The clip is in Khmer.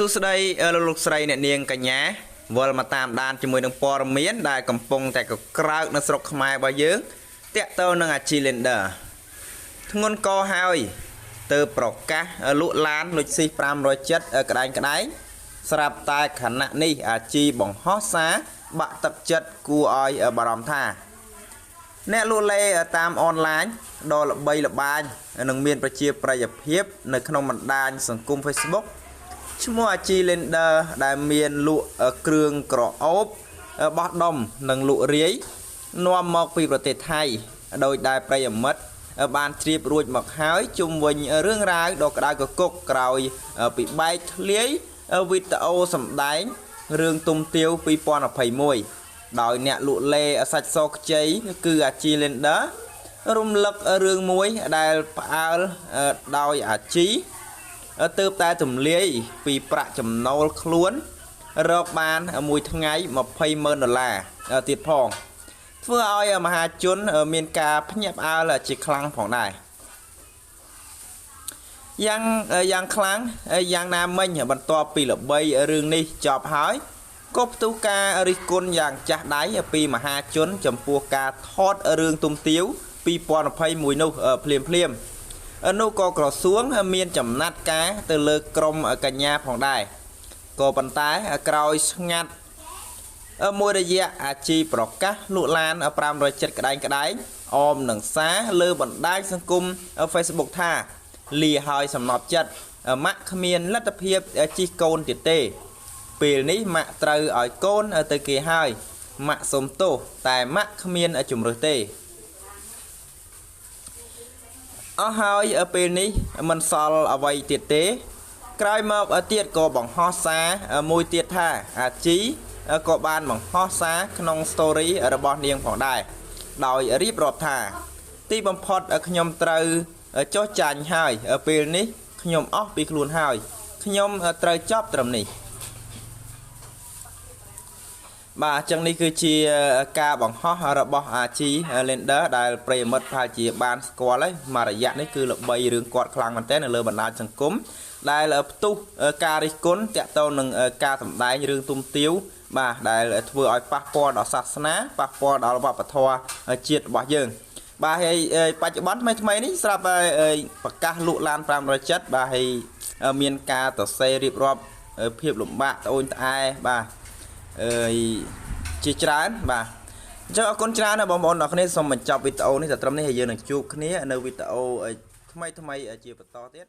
សួស្តីលោកស្រីអ្នកនាងកញ្ញាវិលមកតាមដានជាមួយនឹងព័ត៌មានដែលកំពុងតែកក្រើកនៅស្រុកខ្មែររបស់យើងតាក់ទងនឹងអាជី Lender ធ្ងន់កហើយទៅប្រកាសលក់ឡានលុចស៊ី570ក្តែងស្រាប់តែខណៈនេះអាជីបង្ហោះសារបាក់ទឹកចិត្តគួរឲ្យបារម្ភថាអ្នកលក់លេតាមអនឡាញដ៏ល្បីល្បាញនិងមានប្រជាប្រិយភាពនៅក្នុងបណ្ដាញសង្គម Facebook ឈ្មោះអាជី Lender ដែលមានលក់គ្រឿងក្រអូបបោះដុំនិងលក់រាយនាំមកពីប្រទេសថៃដោយដែលប្រិយមិត្តបានជ្រាបរួចមកហើយជុំវិញរឿងរ៉ាវដ៏ក្តៅកគុកក្រោយពីបែកធ្លាយវីដេអូសម្ដែងរឿងទុំទាវ2021ដោយអ្នកលក់លេសាច់សខ្ចីគឺអាជី Lender រំលឹករឿងមួយដែលផ្អើលដោយអាជីទើបតែទម្លាយពីប្រាក់ចំណូលខ្លួនរកបានមួយថ្ងៃ$20,000ទៀតផងធ្វើឲ្យមហាជនមានការភ្ញាក់ផ្អើលជាខ្លាំងផងដែរយ៉ាងខ្លាំងយ៉ាងណាមិញបន្ទាប់ពីល្បីរឿងនេះចប់ហើយក៏ផ្ទុះការរិះគន់យ៉ាងចាស់ដៃពីមហាជនចំពោះការថតរឿងទុំទាវ2021នោះភ្លាមនោះក៏ក្រសួងមានចំណាត់ការទៅលើក្រុមកញ្ញាផងដែរក៏ប៉ុន្តែក្រោយស្ងាត់មួយរយៈអាជីប្រកាសលក់ឡាន570ក្តែងអមនឹងសារលើបណ្ដាញសង្គម Facebook ថាលាហើយសំណប់ចិត្តម៉ាក់គ្មានលទ្ធភាពជិះកូនទៀតទេពេលនេះម៉ាក់ត្រូវឲ្យកូនទៅគេហើយម៉ាក់សុំទោសតែម៉ាក់គ្មានជំរឿសទេអស់ហើយពេលនេះមិនសល់អ្វីទៀតទេក្រោយមកទៀតក៏បង្ហោះសារមួយទៀតថាអាជីក៏បានបង្ហោះសារក្នុង story របស់នាងផងដែរដោយរៀបរាប់ថាទីបំផុតខ្ញុំត្រូវចុះចាញ់ហើយពេលនេះខ្ញុំអស់ពីខ្លួនហើយខ្ញុំត្រូវចប់ត្រឹមនេះបាទអញ្ចឹងនេះគឺជាការបង្ហោះរបស់អាជី Lender ដែលប្រិយមិត្តប្រហែលជាបានស្គាល់ហើយមួយរយៈនេះគឺល្បីរឿងគាត់ខ្លាំងមែនទែននៅលើបណ្ដាញសង្គមដែលផ្ទុះការរិះគន់តាក់ទងនឹងការសម្ដែងរឿងទុំទាវបាទដែលធ្វើឲ្យប៉ះពាល់ដល់សាសនាប៉ះពាល់ដល់វប្បធម៌ជាតិរបស់យើងបាទហើយបច្ចុប្បន្នថ្មីនេះស្រាប់តែប្រកាសលក់ឡាន570បាទហើយមានការសរសេររៀបរាប់ភាពលំបាកត្អូញត្អែបាទជាច្រើនបាទអញ្ចឹងអរគុណច្រើនណាបងប្អូនអ្នកគ្នាសូមបញ្ចប់វីដេអូនេះតែត្រឹមនេះហើយយើងនឹងជួបគ្នានៅវីដេអូថ្មីជាបន្តទៀត